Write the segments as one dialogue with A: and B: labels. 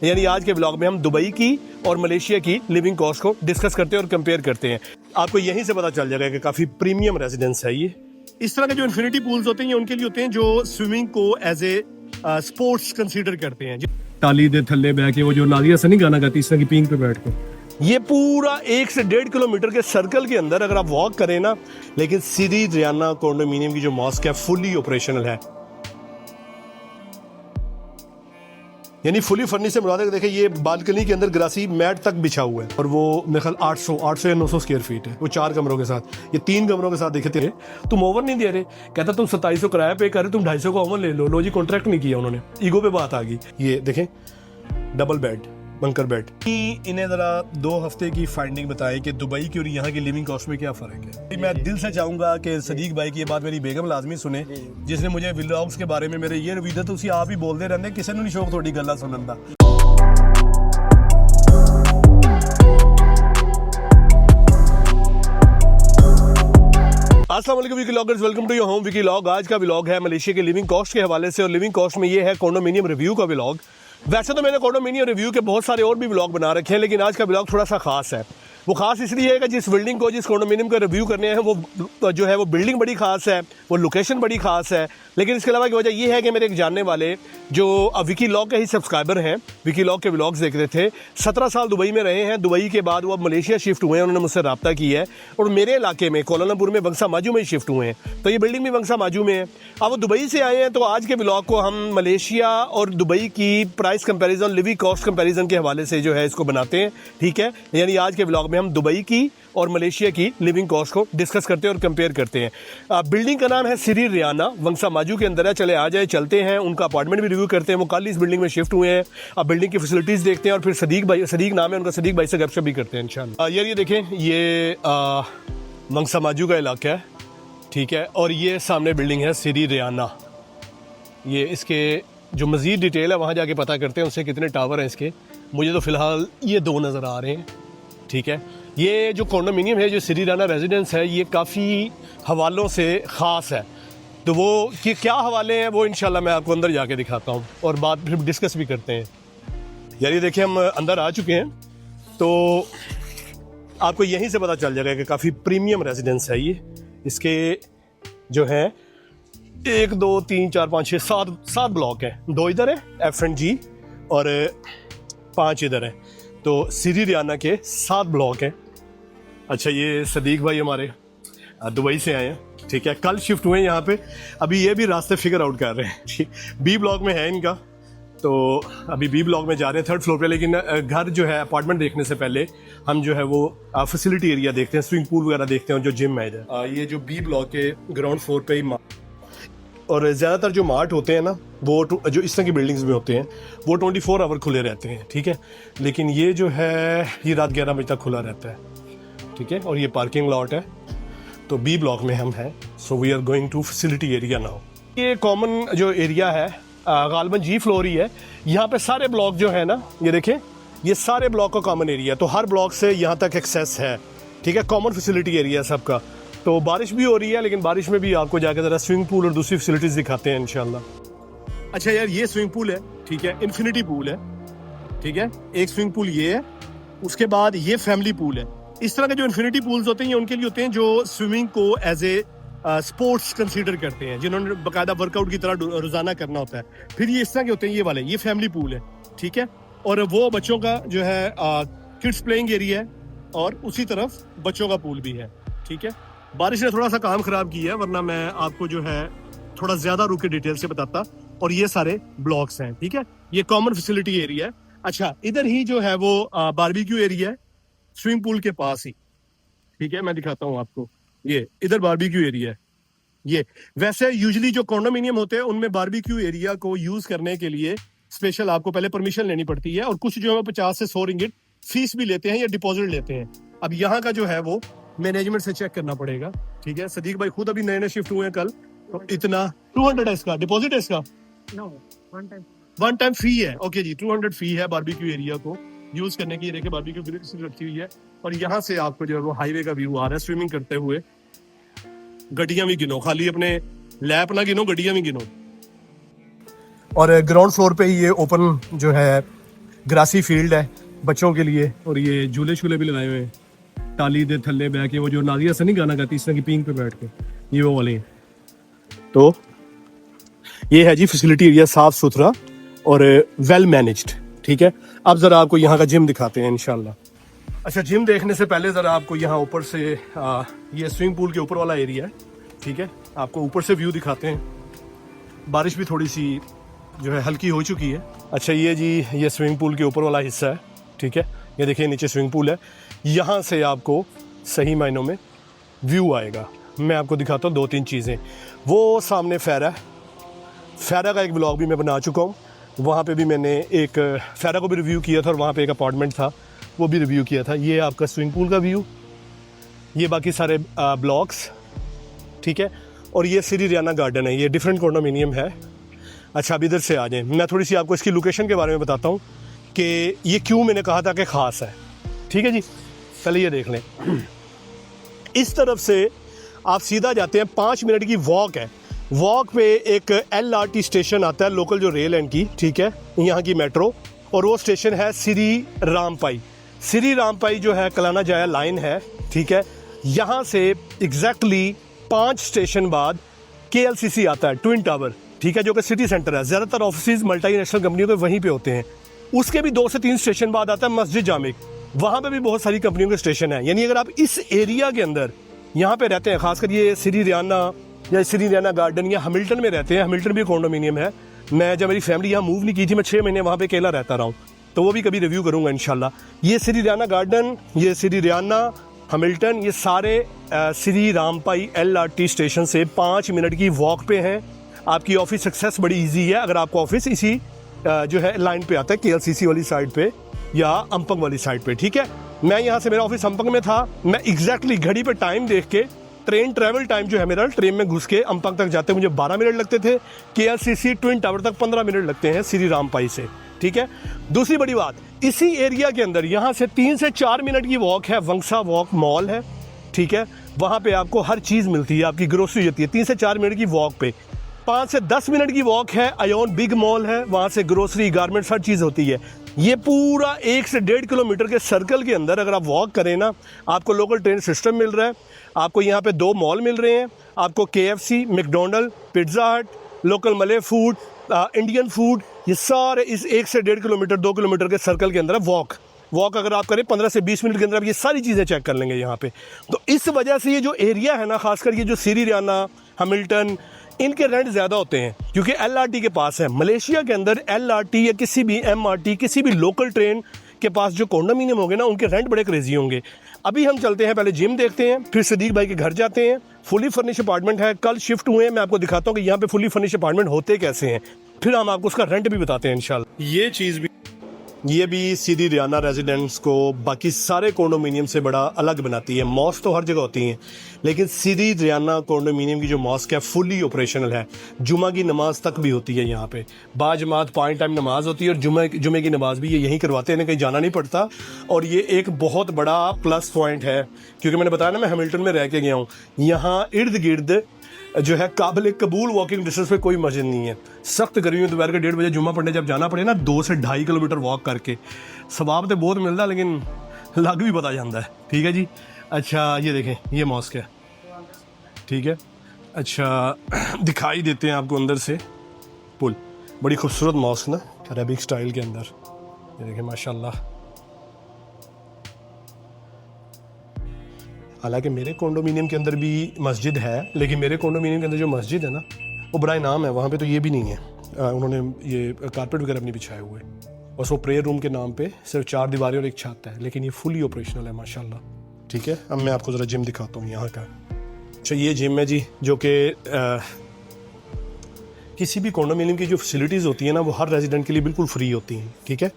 A: यानी आज के ब्लॉग में हम दुबई की और मलेशिया की लिविंग कॉस्ट को डिस्कस करते हैं और कंपेयर करते हैं। आपको यहीं से पता चल जाएगा कि काफ़ी प्रीमियम रेजिडेंस है ये। इस तरह के जो इन्फिनिटी पूल्स होते हैं ये उनके लिए होते हैं जो स्विमिंग को एज ए स्पोर्ट्स कंसीडर करते हैं। टाली दे थल्ले बैठ के वो जो नादिया सनी गाना गाती इस तरह की पींग पे बैठ के ये पूरा 1 से 1.5 किलोमीटर के सर्कल के अंदर अगर आप वॉक करें ना, लेकिन सीरी रियाना कॉन्डोमिनियम की जो मॉस्क है फुली ऑपरेशनल है, यानी फुली फर्निश से मुराद है। देखिए ये बालकनी के अंदर ग्रासी मैट तक बिछा हुआ है और वो मेरे ख्याल 800 या 900 स्क्वायर फीट है वो 4 कमरों के साथ। ये 3 कमरों के साथ देखे तेरे तुम ओवन नहीं दे रहे, कहता तुम 2700 किराया पे कर रहे, तुम 250 का ओवन ले लो जी, कॉन्ट्रैक्ट नहीं किया उन्होंने, ईगो पे बात आ गई। ये देखें डबल बेड बंकर बेड। इन्हें जरा 2 हफ्ते की फाइंडिंग बताएं कि दुबई की और यहाँ की लिविंग कॉस्ट में क्या फर्क है। मैं दिल से चाहूंगा कि सदीक भाई की ये बात मेरी बेगम लाजमी सुने, जिसने मुझे व्लॉग्स के बारे में मेरे ये रिव्यू तो आप ही बोलते रहते किसी ने शौक थोड़ी गल्ला सुनने का। अस्सलाम वालेकुम Vicky vloggers, welcome to your home Vicky vlog. आज का व्लॉग है मलेशिया के लिविंग कॉस्ट के हवाले से और लिविंग कॉस्ट में ये है कॉन्डोमिनियम रिव्यू का व्लॉग। वैसे तो मैंने कॉन्डोमिनियम रिव्यू के बहुत सारे और भी व्लॉग बना रखे हैं, लेकिन आज का व्लॉग थोड़ा सा खास है। वो खास इसलिए है कि जिस बिल्डिंग को जिस कॉन्डोमिनियम का रिव्यू करने हैं वो जो है वो बिल्डिंग बड़ी खास है, वो लोकेशन बड़ी खास है। लेकिन इसके अलावा की वजह ये है कि मेरे एक जानने वाले जो विकी व्लॉग के ही सब्सक्राइबर हैं, विकी व्लॉग के व्लॉग्स देख रहे थे, 17 साल दुबई में रहे हैं। दुबई के बाद वो अब मलेशिया शिफ्ट हुए हैं, उन्होंने मुझसे रब्ता की है और मेरे इलाके में कोलालमपुर में बंसा माजू में ही शिफ्ट हुए हैं। तो ये बिल्डिंग भी बंसा माजू में है। अब वो दुबई से आए हैं, तो आज के व्लॉग को हम मलेशिया और दुबई की price comparison, living cost comparison के हवाले से जो है इसको बनाते हैं, ठीक है। यानी आज के व्लॉग में हम दुबई की और मलेशिया की लिविंग कॉस्ट को डिस्कस करते हैं और कंपेयर करते हैं। बिल्डिंग का नाम है सिरी रियाना, वंसा माजू के अंदर है। चले आ जाए चलते हैं, उनका अपार्टमेंट भी रिव्यू करते हैं। वो कल इस बिल्डिंग में शिफ्ट हुए हैं। अब बिल्डिंग की फैसिलिटीज़ देखते हैं और फिर सदीक नाम है उनका, सदीक भाई से गपशप भी करते हैं इंशाल्लाह। यार ये देखें, ये वंसा माजू का इलाका है, ठीक है, और ये सामने बिल्डिंग है सिरी रियाना। ये इसके जो मज़ीद डिटेल है वहाँ जाके पता करते हैं उससे कितने टावर हैं इसके। मुझे तो फ़िलहाल ये 2 नज़र आ रहे हैं, ठीक है। ये जो कॉन्डोमिनियम है, जो सिरी रियाना रेजिडेंस है, ये काफ़ी हवालों से ख़ास है। तो वो कि क्या हवाले हैं वो इंशाल्लाह मैं आपको अंदर जाके दिखाता हूँ और बात फिर डिस्कस भी करते हैं। यार ये देखिए हम अंदर आ चुके हैं, तो आपको यहीं से पता चल जाएगा कि काफ़ी प्रीमियम रेजिडेंस है ये। इसके जो है 1 2 3 4 5 6 7 ब्लॉक हैं, 2 इधर है F&G और 5 इधर है। तो सिरी रियाना के 7 ब्लॉक हैं। अच्छा, ये सदीक भाई हमारे दुबई से आए हैं, ठीक है, कल शिफ्ट हुए हैं यहाँ पे। अभी ये भी रास्ते फिगर आउट कर रहे हैं, ठीक। बी ब्लॉक में है इनका, तो अभी बी ब्लॉक में जा रहे हैं 3rd फ्लोर पे। लेकिन घर जो है अपार्टमेंट देखने से पहले हम जो है वो फैसिलिटी एरिया देखते हैं, स्विमिंग पूल वगैरह देखते हैं और जो जिम है इधर। ये जो बी ब्लॉक के ग्राउंड फ्लोर पे ही और ज़्यादातर जो मार्ट होते हैं ना, वो जो इस तरह की बिल्डिंग्स में होते हैं वो 24 आवर खुले रहते हैं, ठीक है। लेकिन ये जो है ये रात 11 बजे तक खुला रहता है, ठीक है। और ये पार्किंग लॉट है। तो बी ब्लॉक में हम हैं, so we are going to facility area now. ये कॉमन जो एरिया है गालबन G फ्लोर ही है। यहाँ पे सारे ब्लॉक जो है ना, ये देखें, ये सारे ब्लॉक का कॉमन एरिया है। तो हर ब्लॉक से यहाँ तक एक्सेस है, ठीक है। कॉमन फैसिलिटी एरिया सबका। तो बारिश भी हो रही है, लेकिन बारिश में भी आपको जाकर ज़रा स्विमिंग पूल और दूसरी फैसिलिटीज़ दिखाते हैं इंशाल्लाह। अच्छा यार, ये स्विमिंग पूल है, ठीक है, इन्फिनिटी पूल है, ठीक है। एक स्विमिंग पूल ये है, उसके बाद ये फैमिली पूल है। इस तरह के जो इन्फिनिटी पूल्स होते हैं ये उनके लिए होते हैं जो स्विमिंग को एज ए स्पोर्ट्स कंसीडर करते हैं, जिन्होंने बाकायदा वर्कआउट की तरह रोजाना करना होता है। फिर ये इस तरह के होते हैं, ये वाले, ये फैमिली पूल है, ठीक है। और वो बच्चों का जो है किड्स प्लेइंग एरिया है और उसी तरफ बच्चों का पूल भी है, ठीक है। बारिश ने थोड़ा सा काम खराब किया है, वरना मैं आपको जो है थोड़ा ज्यादा रुक के डिटेल से बताता। और ये सारे ब्लॉक्स हैं, ठीक है। ये कॉमन फैसिलिटी एरिया है। अच्छा, इधर ही जो है वो बारबेक्यू एरिया है, स्विमिंग पूल के पास ही, ठीक है। मैं दिखाता हूँ आपको, ये इधर बारबेक्यू एरिया है। ये वैसे यूजुअली जो कॉन्डोमिनियम होते हैं उनमें बारबेक्यू एरिया को यूज करने के लिए स्पेशल आपको पहले परमिशन लेनी पड़ती है और कुछ जो है 50 से 100 रिंगिट फीस भी लेते हैं या डिपॉजिट लेते हैं। अब यहाँ का जो है वो मैनेजमेंट से चेक करना पड़ेगा, ठीक है। सदीक भाई खुद अभी नए शिफ्ट हुए हैं कल, तो इतना 200 है इसका डिपॉजिट है इसका, वन टाइम फी है, ओके जी। 200 फी है बारबेक्यू एरिया को यूज करने की। देखिए बारबेक्यू ग्रिल रखी हुई है और यहाँ से आपको जो है वो हाईवे का व्यू आ रहा है स्विमिंग करते हुए। गड्डियां भी गिनो, खाली अपने लैप ना गिनो, गड्डियां भी गिनो। और ग्राउंड फ्लोर पे ही ये ओपन जो है ग्रासी फील्ड है बच्चों के लिए, और ये झूले शूले भी लगाए हुए हैं, टाली दे थल्ले बैठ के, वो जो नाजिया से नहीं गाना गाती इस तरह की पींग पे बैठ के, ये वो वाले हैं। तो ये है जी फैसिलिटी एरिया, साफ सुथरा और वेल मैनेज्ड। ठीक है, अब ज़रा आपको यहाँ का जिम दिखाते हैं इंशाल्लाह। अच्छा, जिम देखने से पहले ज़रा आपको यहाँ ऊपर से ये स्विमिंग पूल के ऊपर वाला एरिया है। ठीक है, आपको ऊपर से व्यू दिखाते हैं। बारिश भी थोड़ी सी जो है हल्की हो चुकी है। अच्छा, ये जी ये स्विमिंग पूल के ऊपर वाला हिस्सा है। ठीक है, ये देखिए नीचे स्विमिंग पूल है, यहाँ से आपको सही मायनों में व्यू आएगा। मैं आपको दिखाता हूँ 2-3 चीज़ें। वो सामने फैरा है, फैरा का एक ब्लॉग भी मैं बना चुका हूँ, वहाँ पे भी मैंने एक फैरा को भी रिव्यू किया था, और वहाँ पे एक अपार्टमेंट था वो भी रिव्यू किया था। ये आपका स्विमिंग पूल का व्यू, ये बाकी सारे ब्लॉक्स। ठीक है, और ये श्री रियाना गार्डन है, ये डिफरेंट कॉन्डोमिनियम है। अच्छा, अब इधर से आ जाएं, मैं थोड़ी सी आपको इसकी लोकेशन के बारे में बताता हूँ कि ये क्यों मैंने कहा था कि ख़ास है। ठीक है जी, पहले ये देख लें। इस तरफ से आप सीधा जाते हैं, 5 मिनट की वॉक है। वॉक पे एक LRT स्टेशन आता है, लोकल जो रेल है इनकी, ठीक है, यहाँ की मेट्रो, और वो स्टेशन है श्री रामपाई। श्री रामपाई जो है कलाना जाया लाइन है। ठीक है, यहाँ से एग्जैक्टली 5 स्टेशन बाद KLCC आता है, ट्विन टावर। ठीक है, जो कि सिटी सेंटर है, ज़्यादातर ऑफिस मल्टीनेशनल कंपनियों के वहीं पे होते हैं। उसके भी 2 से 3 स्टेशन बाद आता है मस्जिद जामिक, वहाँ पे भी बहुत सारी कंपनियों के स्टेशन है। यानी अगर आप इस एरिया के अंदर यहाँ पे रहते हैं, खासकर ये श्री रियाना या श्री रियाना गार्डन या हैमिल्टन में रहते हैं, हैमिल्टन भी कॉन्डोमिनियम है। मैं जब मेरी फैमिली यहाँ मूव नहीं की थी, मैं 6 महीने वहाँ पे अकेला रहता रहा हूँ, तो वो भी कभी रिव्यू करूँगा इंशाल्लाह। ये श्री रियाना गार्डन, ये श्री रियाना, हैमिल्टन, ये सारे श्री रामपाई LRT स्टेशन से 5 मिनट की वॉक पे हैं। आपकी ऑफिस सक्सेस बड़ी ईजी है अगर आपका ऑफिस इसी जो है लाइन पे आता है, KLCC वाली साइड पे या अंपंग वाली साइड पे। ठीक है, मैं यहाँ से, मेरा ऑफिस अंपंग में था, मैं एग्जैक्टली घड़ी पे टाइम देख के, ट्रेन ट्रैवल टाइम जो है मेरा, ट्रेन में घुस के अंपंग तक जाते मुझे 12 मिनट लगते थे, KLCC ट्विन टावर तक 15 मिनट लगते हैं श्री रामपाई से। ठीक है, दूसरी बड़ी बात, इसी एरिया के अंदर यहाँ से 3 से 4 मिनट की वॉक है, वंगसा वॉक मॉल है। ठीक है, वहाँ पे आपको हर चीज़ मिलती है, आपकी ग्रोसरी होती है 3 से 4 मिनट की वॉक पे। 5 से 10 मिनट की वॉक है, आयोन बिग मॉल है, वहाँ से ग्रोसरी, गारमेंट्स, हर चीज़ होती है। ये पूरा 1 से 1.5 किलोमीटर के सर्कल के अंदर अगर आप वॉक करें ना, आपको लोकल ट्रेन सिस्टम मिल रहा है, आपको यहाँ पे 2 मॉल मिल रहे हैं, आपको KFC, मैकडोनल्ड, पिज़्ज़ा हट, लोकल मले फूड, इंडियन फूड, ये सारे इस 1 से 1.5 किलोमीटर 2 किलोमीटर के सर्कल के अंदर है। वॉक अगर आप करें 15 से 20 मिनट के अंदर आप ये सारी चीज़ें चेक कर लेंगे यहाँ पे। तो इस वजह से ये जो एरिया है ना, खासकर ये जो श्री रियाना, हैमिल्टन, इनके रेंट ज़्यादा होते हैं क्योंकि LRT के पास है। मलेशिया के अंदर LRT या किसी भी MRT, किसी भी लोकल ट्रेन के पास जो कॉन्डोमिनियम होंगे ना, उनके रेंट बड़े क्रेजी होंगे। अभी हम चलते हैं, पहले जिम देखते हैं, फिर सदीक भाई के घर जाते हैं। फुली फर्निश अपार्टमेंट है, कल शिफ्ट हुए हैं, मैं आपको दिखाता हूँ कि यहाँ पे फुली फर्निश अपार्टमेंट होते कैसे हैं, फिर हम आपको उसका रेंट भी बताते हैं इंशाल्लाह। ये चीज़ भी, ये भी श्री रियाना रेजिडेंट्स को बाकी सारे कॉन्डोमिनियम से बड़ा अलग बनाती है। मॉस्क तो हर जगह होती हैं, लेकिन श्री रियाना कॉन्डोमिनियम की जो मॉस्क है फुली ऑपरेशनल है। जुमा की नमाज तक भी होती है यहाँ पे, बाजमात 5 टाइम नमाज होती है, और जुमे की नमाज भी ये यहीं करवाते हैं, कहीं जाना नहीं पड़ता। और ये एक बहुत बड़ा प्लस पॉइंट है, क्योंकि मैंने बताया ना मैं हैमिल्टन में रह के गया हूँ, यहाँ इर्द गिर्द जो है काबिल कबूल वॉकिंग डिस्टेंस पे कोई मस्जिद नहीं है। सख्त गर्मी में दोपहर के 1:30 बजे जुम्मा पढ़ने जब जाना पड़े ना, 2 से 2.5 किलोमीटर वॉक करके, सवाब तो बहुत मिलता, लेकिन लग भी पता जाता है। ठीक है जी, अच्छा ये देखें, ये मॉस्क है। ठीक है, अच्छा दिखाई देते हैं आपको अंदर से पुल, बड़ी खूबसूरत मॉस्क ना, अरबिक स्टाइल के अंदर, ये देखें माशाल्लाह। हालांकि मेरे कॉन्डोमिनियम के अंदर भी मस्जिद है, लेकिन मेरे कॉन्डोमिनियम के अंदर जो मस्जिद है ना, वो बड़ा नाम है, वहाँ पे तो ये भी नहीं है। उन्होंने ये कारपेट वगैरह नहीं बिछाए हुए, बस वो प्रेयर रूम के नाम पे सिर्फ 4 दीवारें और एक छत है, लेकिन ये फुली ऑपरेशनल है माशाल्लाह। ठीक है, अब मैं आपको ज़रा जिम दिखाता हूँ यहाँ का। अच्छा, ये जिम है जी, जो कि किसी भी कॉन्डोमिनियम की जो फैसिलिटीज़ होती हैं ना, वो हर रेजिडेंट के लिए बिल्कुल फ्री होती हैं। ठीक है,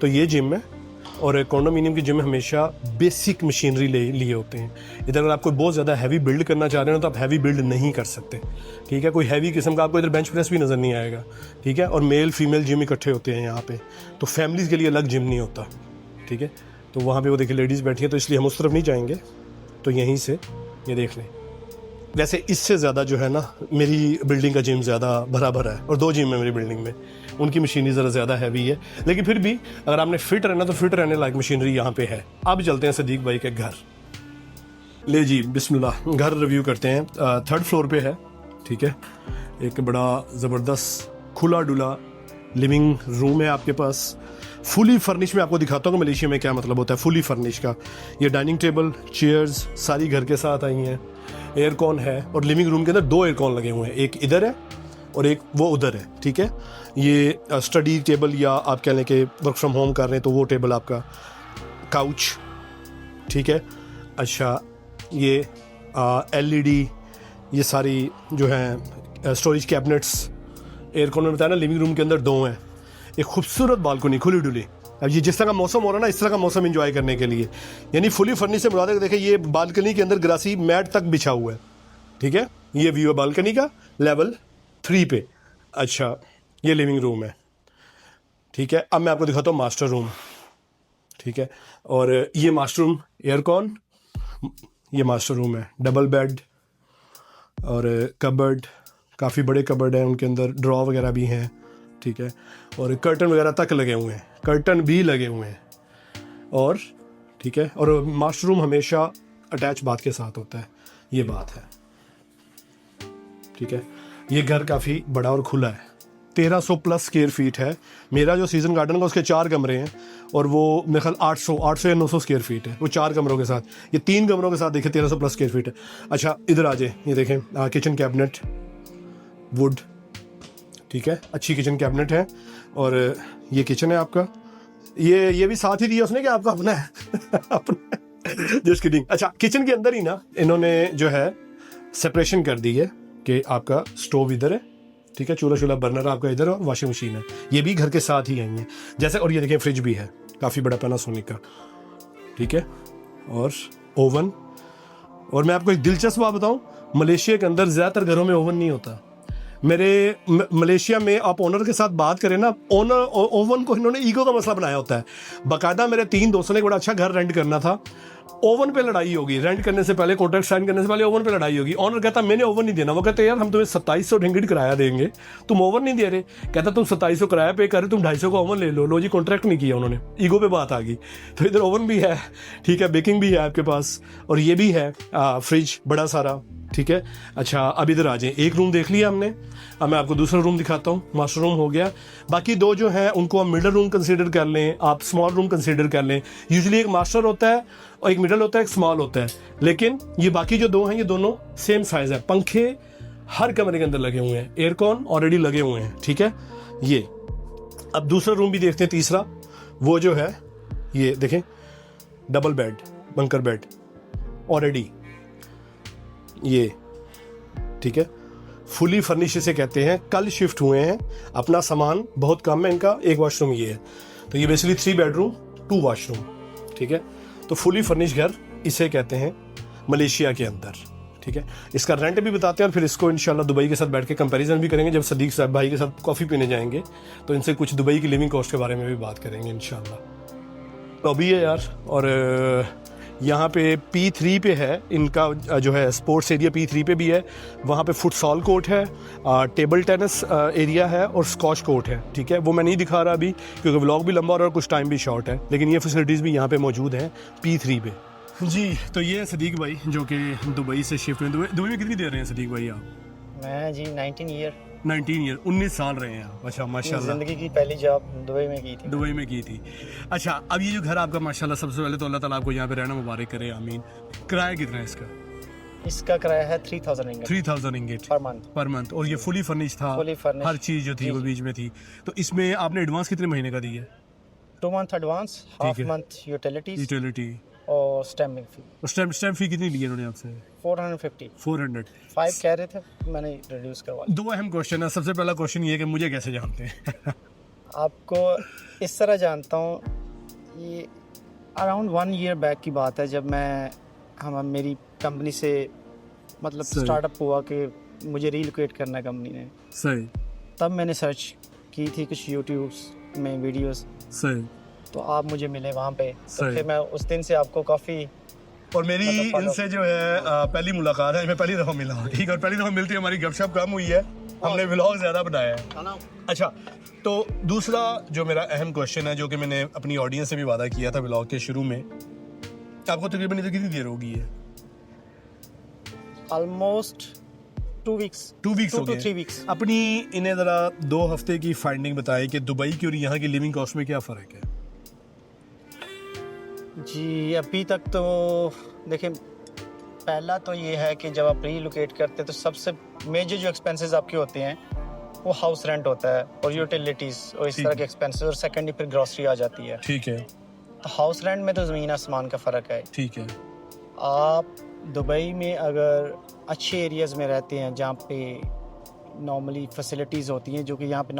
A: तो ये जिम है, और कॉन्डोमिनियम की जिम में हमेशा बेसिक मशीनरी लिए होते हैं। इधर अगर आप कोई बहुत ज़्यादा हैवी बिल्ड करना चाह रहे हो तो आप हैवी बिल्ड नहीं कर सकते। ठीक है, कोई हैवी किस्म का आपको इधर बेंच प्रेस भी नज़र नहीं आएगा। ठीक है, और मेल फीमेल जिम इकट्ठे होते हैं यहाँ पे, तो फैमिलीज़ के लिए अलग जिम नहीं होता। ठीक है, तो वहाँ पे वो देखिए लेडीज़ बैठी हैं, तो इसलिए हम उस तरफ नहीं जाएंगे, तो यहीं से ये देख लें। वैसे इससे ज़्यादा जो है ना, मेरी बिल्डिंग का जिम ज़्यादा बराबर है, और 2 जिम है मेरी बिल्डिंग में, उनकी मशीनरी ज़रा ज़्यादा हैवी है, लेकिन फिर भी अगर आपने फिट रहना तो फिट रहने लायक मशीनरी यहाँ पे है। अब चलते हैं सदीक भाई के घर। ले जी बिस्मिल्लाह, घर रिव्यू करते हैं। 3rd फ्लोर पे है, ठीक है। एक बड़ा ज़बरदस्त खुला डुला लिविंग रूम है आपके पास, फुली फर्निश। में आपको दिखाता हूँ कि मलेशिया में क्या मतलब होता है फुली फर्निश का। ये डाइनिंग टेबल, चेयर्स सारी घर के साथ आई हैं। एयरकॉन है और लिविंग रूम के अंदर 2 एयरकॉन लगे हुए हैं, एक इधर है और एक वो उधर है, ठीक है। ये स्टडी टेबल या आप कह लें कि वर्क फ्रॉम होम कर रहे हैं तो वो टेबल आपका, काउच, ठीक है। अच्छा, ये LED, ये सारी जो है स्टोरेज कैबिनेट्स। एयरकॉन में बताया ना, लिविंग रूम के अंदर 2 हैं। एक खूबसूरत बालकनी खुली डुली। अब ये जिस तरह का मौसम हो रहा है ना, इस तरह का मौसम एंजॉय करने के लिए, यानी फुली फर्निश से मुराद है। देखिए ये बालकनी के अंदर ग्रासी मैट तक बिछा हुआ है, ठीक है। ये व्यू है बालकनी का लेवल 3 पे। अच्छा, ये लिविंग रूम है, ठीक है। अब मैं आपको दिखाता हूँ मास्टर रूम, ठीक है। और ये मास्टर रूम, एयरकॉन, ये मास्टर रूम है, डबल बेड और कबर्ड, काफ़ी बड़े कबर्ड हैं, उनके अंदर ड्रॉ वगैरह भी हैं, ठीक है। और कर्टन वगैरह तक लगे हुए हैं, कर्टन भी लगे हुए हैं, और ठीक है। और मास्टर रूम हमेशा अटैच बाथ के साथ होता है, ये बात है, ठीक है। ये घर काफ़ी बड़ा और खुला है, 1300 प्लस स्क्वायर फीट है। मेरा जो सीजन गार्डन का उसके 4 कमरे हैं और वो मेरे ख्याल 800 या 900 स्क्वायर फीट है वो 4 कमरों के साथ। ये 3 कमरों के साथ देखिए 1300 प्लस स्क्वायर फीट है। अच्छा, इधर आ जाए, ये देखें किचन कैबिनेट, वुड, ठीक है, अच्छी किचन कैबिनेट है। और ये किचन है आपका, ये भी साथ ही दिया उसने कि आपका अपना है अपना, जस्ट किडिंग। अच्छा, किचन के अंदर ही ना इन्होंने जो है सेपरेशन कर दी है कि आपका स्टोव इधर है, ठीक है, चूल्हा बर्नर आपका इधर और वॉशिंग मशीन है, ये भी घर के साथ ही आई है जैसे। और ये देखिए फ्रिज भी है, काफ़ी बड़ा पैनासोनिक का, ठीक है, और ओवन। और मैं आपको एक दिलचस्प बात बताऊं, मलेशिया के अंदर ज़्यादातर घरों में ओवन नहीं होता। मेरे मलेशिया में आप ओनर के साथ बात करें ना, ओवन को इन्होंने ईगो का मसला बनाया होता है। बाकायदा मेरे 3 दोस्तों ने बड़ा अच्छा घर रेंट करना था, ओवन पे लड़ाई होगी, रेंट करने से पहले, कॉन्ट्रैक्ट साइन करने से पहले ओवन पे लड़ाई होगी। ओनर कहता मैंने ओवन नहीं देना, वो कहते यार हम तुम्हें 2700 रिंगिट किराया देंगे, तुम ओवन नहीं दे रहे। कहता तुम 2700 किराया पे कर रहे, तुम 250 का ओवन ले लो जी, कॉन्ट्रैक्ट नहीं किया उन्होंने, ईगो पे बात आ गई। तो इधर ओवन भी है, ठीक है, बेकिंग भी है आपके पास, और ये भी है फ्रिज बड़ा सारा, ठीक है। अच्छा, अब इधर आ जाए, एक रूम देख लिया हमने, अब मैं आपको दूसरा रूम दिखाता हूँ। मास्टर रूम हो गया, बाकी 2 जो हैं उनको आप मिडल रूम कंसीडर कर लें, आप स्मॉल रूम कंसीडर कर लें। यूजुअली एक मास्टर होता है और एक मिडल होता है, एक स्मॉल होता है, लेकिन ये बाकी जो 2 हैं ये दोनों सेम साइज है। पंखे हर कमरे के अंदर लगे हुए हैं, एयरकॉन ऑलरेडी लगे हुए हैं, ठीक है। ये अब दूसरा रूम भी देखते हैं, तीसरा, वो जो है ये देखें, double bed, bunker bed already, ये ठीक है, फुली फर्निश से कहते हैं। कल शिफ्ट हुए हैं, अपना सामान बहुत कम है इनका। एक वॉशरूम ये है, तो ये बेसिकली 3 बेडरूम 2 वॉशरूम, ठीक है। तो फुली फर्निश घर इसे कहते हैं मलेशिया के अंदर, ठीक है। इसका रेंट भी बताते हैं और फिर इसको इंशाल्लाह दुबई के साथ बैठ के कंपैरिजन भी करेंगे। जब सदीक साहब भाई के साथ कॉफ़ी पीने जाएंगे तो इनसे कुछ दुबई की लिविंग कॉस्ट के बारे में भी बात करेंगे इंशाल्लाह। तो अभी है यार, और यहाँ पे P3 पे है इनका जो है स्पोर्ट्स एरिया, P3 पे भी है। वहाँ पे फुटसॉल कोर्ट है, टेबल टेनिस एरिया है और स्कॉच कोर्ट है, ठीक है। वो मैं नहीं दिखा रहा अभी क्योंकि व्लॉग भी लंबा हो रहा है और कुछ टाइम भी शॉर्ट है, लेकिन ये फैसिलिटीज़ भी यहाँ पे मौजूद हैं P3 पे जी। तो ये है सदीक भाई जो कि दुबई से शिफ्ट हुए। दुबई में कितनी देर रहे हैं सदीक भाई आप?
B: मैं जी 19 ईयर
A: 19 साल रहे हैं आप। अच्छा माशाल्लाह,
B: जिंदगी की पहली जॉब दुबई में की थी।
A: दुबई में की थी। अच्छा, अब ये जो घर आपका माशाल्लाह, सबसे पहले तो अल्लाह ताला आपको यहाँ पे रहना मुबारक करे, आमीन। किराया कितना है इसका?
B: इसका किराया है 3000 रिंगिट
A: 3000 रिंगिट
B: पर मंथ।
A: और ये फुली फर्निश था, हर चीज़ जो थी वो बीच में थी। तो इसमें आपने एडवांस कितने महीने का दिया?
B: 2 month advance, half month utility और स्टैम्पिंग फी।
A: और स्टैम्प फी कितनी ली इन्होंने आपसे?
B: 450 5 कह रहे थे, मैंने रिड्यूस करवा लिया।
A: 2 अहम क्वेश्चन है। सबसे पहला क्वेश्चन ये है कि मुझे कैसे जानते हैं?
B: आपको इस तरह जानता हूँ, ये अराउंड 1 ईयर बैक की बात है, जब मेरी कंपनी से मतलब स्टार्टअप हुआ कि मुझे रीलोकेट करना है कंपनी ने।
A: सही।
B: तब मैंने सर्च की थी कुछ यूट्यूब्स में वीडियोस।
A: सही।
B: तो आप मुझे मिले वहाँ पे, तो फिर मैं उस दिन से आपको काफ़ी,
A: और मेरी इनसे जो है पहली मुलाकात है, मैं पहली दफ़ा मिला, ठीक है। और पहली दफ़ा मिलती है, हमारी गपशप कम हुई है, हमने व्लॉग ज़्यादा बनाया है। अच्छा, तो दूसरा जो मेरा अहम क्वेश्चन है, जो कि मैंने अपनी ऑडियंस से भी वादा किया था व्लॉग के शुरू में, आपको तकरीबन इधर कितनी देर होगी है?
B: ऑलमोस्ट 2 वीक्स
A: 2 वीक्स हो
B: 2 to
A: गए।
B: 3 वीक्स।
A: अपनी इन्हें ज़रा 2 हफ्ते की फाइंडिंग बताएं कि दुबई की और यहाँ की लिविंग कॉस्ट में क्या फ़र्क है?
B: जी अभी तक तो देखिए, पहला तो ये है कि जब आप रीलोकेट करते हैं तो सबसे मेजर जो एक्सपेंसेस आपके होते हैं वो हाउस रेंट होता है और यूटिलिटीज़ और इस
A: ठीक
B: तरह
A: है।
B: के एक्सपेंसेस, और सेकेंडली फिर ग्रॉसरी आ जाती है।
A: ठीक है,
B: तो हाउस रेंट में तो ज़मीन आसमान का फ़र्क है।
A: ठीक है।
B: आप दुबई में अगर अच्छे एरियाज़ में रहते हैं जहाँ पे नॉर्मली फैसिलिटीज़ होती हैं, जो कि यहाँ पे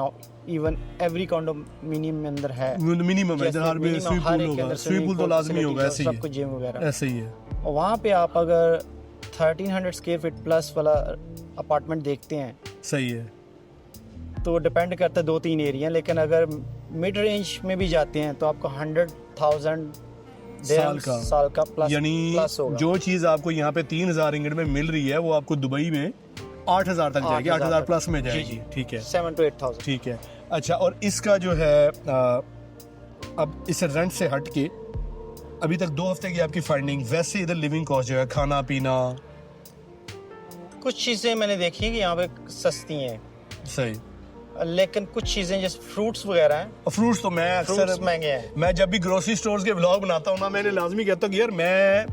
B: इवन एवरी कॉन्डोमिनियम में अंदर है,
A: मिनिमम है,
B: जैसे
A: हर में
B: minimum
A: स्विमिंग
B: हर
A: पूल
B: एक के
A: होगा,
B: अंदर
A: स्विमिंग पूल तो लाजमी होगा, ऐसे ही
B: सब कुछ जिम वगैरह।
A: है, ऐसे ही है।
B: और वहाँ पे आप अगर 1300 स्क्वायर फीट प्लस वाला अपार्टमेंट देखते हैं
A: सही है।
B: तो डिपेंड करता है 2-3 एरिया, लेकिन अगर मिड रेंज में भी जाते हैं तो आपको 100,000 साल का प्लस
A: यानी
B: होगा।
A: जो चीज़ आपको यहाँ पे 3,000 रिंगिट में मिल रही है वो आपको दुबई में 8,000 तक जाएगी, 8,000 प्लस में जाएगी। ठीक है,
B: 7 to 8,000।
A: ठीक है। अच्छा, और इसका जो है अब इस रेंट से हट के अभी तक 2 हफ्ते की आपकी फाइंडिंग, वैसे इधर लिविंग कॉस्ट जो है, खाना पीना,
B: कुछ चीज़ें मैंने देखी हैं कि यहाँ पे सस्ती हैं,
A: सही।
B: लेकिन कुछ चीज़ें जैसे फ्रूट्स वगैरह हैं,
A: और फ्रूट्स तो मैं
B: फ्रूट्स
A: अक्सर
B: महंगे हैं।
A: मैं जब भी ग्रोसरी स्टोर्स के व्लॉग बनाता हूँ ना, मैंने लाजमी कहता हूँ कि यार मैं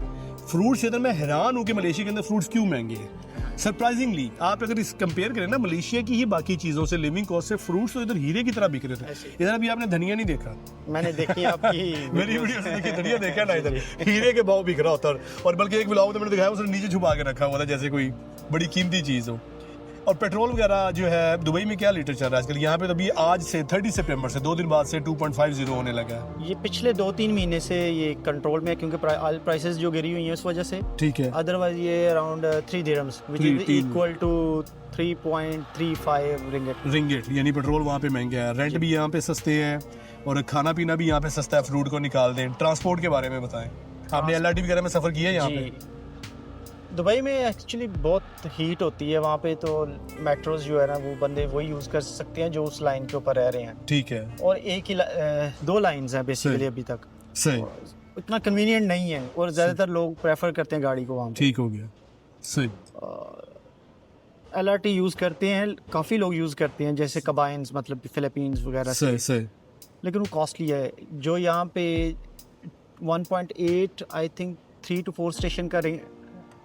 A: फ्रूट्स इधर मैं हैरान हूँ कि मलेशिया के अंदर फ्रूट्स क्यों महंगे हैं। सरप्राइजिंगली आप अगर इस कंपेयर करें ना मलेशिया की ही बाकी चीज़ों से, लिविंग कॉस्ट से, फ्रूट्स तो इधर हीरे की तरह बिक रहे थे।
B: ऐसे।
A: इधर अभी आपने धनिया नहीं देखा?
B: मैंने देखी आपकी
A: मेरी वीडियो से देखी, धनिया देखा ना, इधर हीरे के भाव बिक रहा होता है। और बल्कि एक व्लॉग तो मैंने दिखाया, उसने नीचे छुपा के रखा हुआ था जैसे कोई बड़ी कीमती चीज़ हो। और पेट्रोल वगैरह जो है दुबई में क्या लीटर चल रहा है आजकल? यहाँ पे तो अभी आज से 30 सितंबर से 2 दिन बाद से 2.50 होने लगा है।
B: ये पिछले 2-3 महीने से ये कंट्रोल में है, क्योंकि ऑयल प्राइसेस जो गिरी हुई हैं उस वजह से।
A: ठीक है।
B: अदरवाइज ये around 3 dirhams which is equal to 3.35
A: ringgit, यानी पेट्रोल वहाँ पे महंगा है, रेंट भी यहाँ पे सस्ते हैं और खाना पीना भी यहाँ पे सस्ता है। फ्रूट को निकाल दें, ट्रांसपोर्ट के बारे में बताएं। आपने LRT वगैरह में सफ़र किया है यहाँ पे?
B: दुबई में एक्चुअली बहुत हीट होती है वहाँ पे, तो मेट्रोज जो है ना वो बंदे वही यूज़ कर सकते हैं जो उस लाइन के ऊपर रह रहे हैं।
A: ठीक है।
B: और एक ही 2 लाइंस हैं बेसिकली अभी तक,
A: सही।
B: इतना कन्वीनियंट नहीं है और ज़्यादातर लोग प्रेफर करते हैं गाड़ी को वहाँ पे।
A: ठीक हो गया, सही।
B: LRT यूज़ करते हैं, काफ़ी लोग यूज़ करते हैं, जैसे कबाइन्स मतलब फिलीपींस वगैरह से,
A: सही सही।
B: लेकिन वो कॉस्टली है। जो यहाँ पे 1.8 आई थिंक 3 to 4 स्टेशन का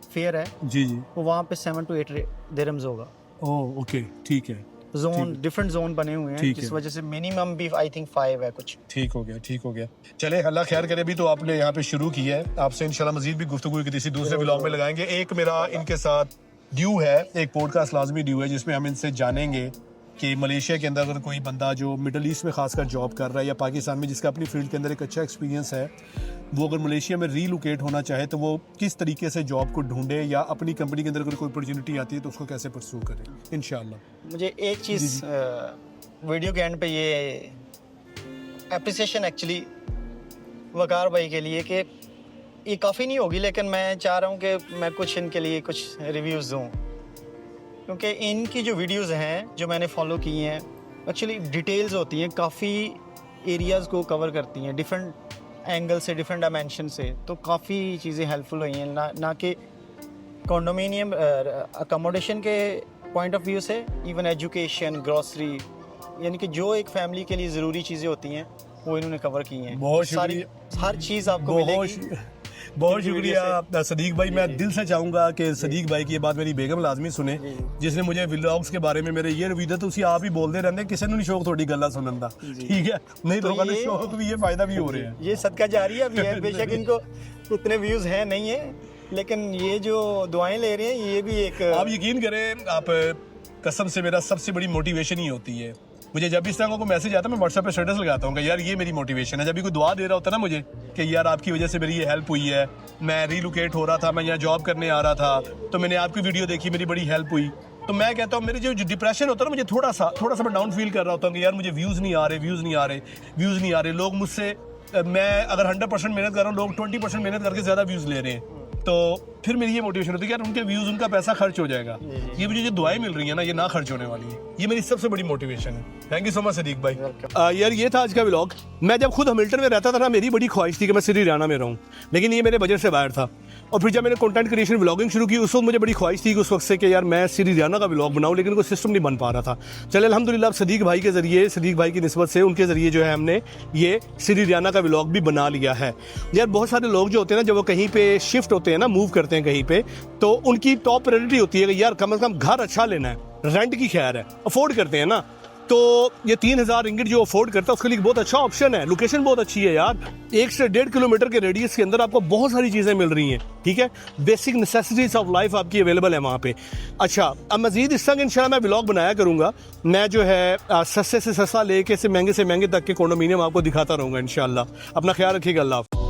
B: फेयर है,
A: जी जी।
B: वो वहाँ पे 7 to 8 दिरहम्स होगा।
A: ओह ओके, ठीक है।
B: जोन डिफरेंट जोन बने हुए हैं,
A: ठीक
B: जिस
A: है।
B: वजह से मिनिमम भी आई थिंक 5 है कुछ।
A: ठीक हो गया, ठीक हो गया। चले, अल्लाह खैर करे। भी तो आपने यहाँ पे शुरू किया है, आपसे इंशाल्लाह मजीद भी गुफ्तगू किसी दूसरे व्लॉग में लगाएंगे। एक मेरा इनके साथ ड्यू है, एक पॉडकास्ट लाजमी ड्यू है, जिसमें हम इनसे जानेंगे कि मलेशिया के अंदर अगर कोई बंदा जो मिडल ईस्ट में खासकर जॉब कर रहा है या पाकिस्तान में जिसका अपनी फील्ड के अंदर एक अच्छा एक्सपीरियंस है, वो अगर मलेशिया में रीलोकेट होना चाहे तो वो किस तरीके से जॉब को ढूंढे, या अपनी कंपनी के अंदर अगर कोई अपॉर्चुनिटी आती है तो उसको कैसे परस्यू करे इंशाल्लाह।
B: मुझे एक चीज़ वीडियो के एंड पे ये एप्रिसिएशन एक्चुअली वकार भाई के लिए, कि ये काफ़ी नहीं होगी लेकिन मैं चाह रहा हूँ कि मैं कुछ इनके लिए कुछ रिव्यूज़ दूँ, क्योंकि इनकी जो वीडियोस हैं जो मैंने फॉलो की हैं एक्चुअली डिटेल्स होती हैं, काफ़ी एरियाज़ को कवर करती हैं डिफरेंट एंगल से, डिफरेंट डायमेंशन से, तो काफ़ी चीज़ें हेल्पफुल हुई हैं। ना कि कॉन्डोमिनियम अकोमोडेशन के पॉइंट ऑफ व्यू से, इवन एजुकेशन, ग्रॉसरी, यानी कि जो एक फैमिली के लिए ज़रूरी चीज़ें होती हैं वो इन्होंने कवर की हैं।
A: बहुत
B: सारी
A: शुक्रिया।
B: हर चीज़ आपको मिलेगी।
A: बहुत शुक्रिया सदीक भाई। मैं दिल से चाहूंगा कि सदीक भाई की ये बात मेरी बेगम लाजमी सुने, जिसने मुझे व्लॉग्स के बारे में मेरे ये रिव्यू दिया। तो उसी आप ही बोलते रहते, किसी ने नहीं शौक थोड़ी गल्ला सुनन दा, ठीक है? नहीं तो लोगों ने शौक भी, ये फायदा भी हो रहे हैं।
B: ये सदका जारिया भी है, बेशक इनको उतने व्यूज हैं नहीं है, लेकिन ये जो दुआएं ले रहे हैं ये भी एक,
A: आप यकीन करें, आप कसम से मेरा सबसे बड़ी मोटिवेशन ही होती है। मुझे जब इस तरह को मैसेज आता है मैं व्हाट्सएप पे स्टेटस लगाता हूँ कि यार ये मेरी मोटिवेशन है। जब भी कोई दुआ दे रहा होता है ना मुझे कि यार आपकी वजह से मेरी ये हेल्प हुई है, मैं रीलोकेट हो रहा था, मैं यहाँ जॉब करने आ रहा था, तो मैंने आपकी वीडियो देखी, मेरी बड़ी हेल्प हुई, तो मैं कहता हूँ मेरे जो डिप्रेशन होता है ना, मुझे थोड़ा सा मैं डाउन फील कर रहा होता हूँ कि यार मुझे व्यूज़ नहीं आ रहे। लोग मुझसे, मैं अगर 100% मेहनत कर रहा हूँ, लोग 20% मेहनत करके ज़्यादा व्यूज़ ले रहे हैं। तो फिर मेरी ये मोटिवेशन होती है कि यार उनके व्यूज़, उनका पैसा खर्च हो जाएगा, ये मुझे जो दुआएं मिल रही है ना ये ना खर्च होने वाली है, ये मेरी सबसे बड़ी मोटिवेशन है। Thank you so much Sadiq भाई। यार ये था आज का व्लॉग। मैं जब खुद हैमिल्टन में रहता था ना, मेरी बड़ी ख्वाहिश थी कि मैं सिटी रियाना में रहूँ, लेकिन ये मेरे बजट से बाहर था। और फिर जब मैंने कंटेंट क्रिएशन व्लॉगिंग शुरू की, उस वक्त मुझे बड़ी ख्वाहिश थी कि उस वक्त से कि यार मैं सिटी रियाना का व्लॉग बनाऊँ, लेकिन कोई सिस्टम नहीं बन पा रहा था। चले अल्हम्दुलिल्लाह अब सदीक भाई के ज़रिए, सदीक भाई की निस्बत से, उनके ज़रिए जो है हमने ये सिटी रियाना का व्लॉग भी बना लिया है। यार बहुत सारे लोग जो होते हैं ना, जब वो कहीं पे शिफ्ट होते हैं ना, मूव करते हैं कहीं पे, तो उनकी टॉप प्रायोरिटी होती है कि यार कम से कम घर अच्छा लेना है, रेंट की खैर है, अफोर्ड करते हैं ना। तो ये 3000 रिंगिट जो अफोर्ड करता है उसके लिए बहुत अच्छा ऑप्शन है। लोकेशन बहुत अच्छी है यार, 1 से 1.5 किलोमीटर के रेडियस के अंदर आपको बहुत सारी चीज़ें मिल रही हैं, ठीक है। बेसिक नेसेसिटीज ऑफ लाइफ आपकी अवेलेबल है वहाँ पे। अच्छा, अब मजीद इस तरह इंशाल्लाह मैं व्लॉग बनाया करूँगा। मैं जो है सस्ते से सस्ता लेके से महंगे तक के कंडोमिनियम आपको दिखाता रहूँगा इंशाल्लाह। अपना ख्याल रखिएगा। अल्लाह हाफ़िज़।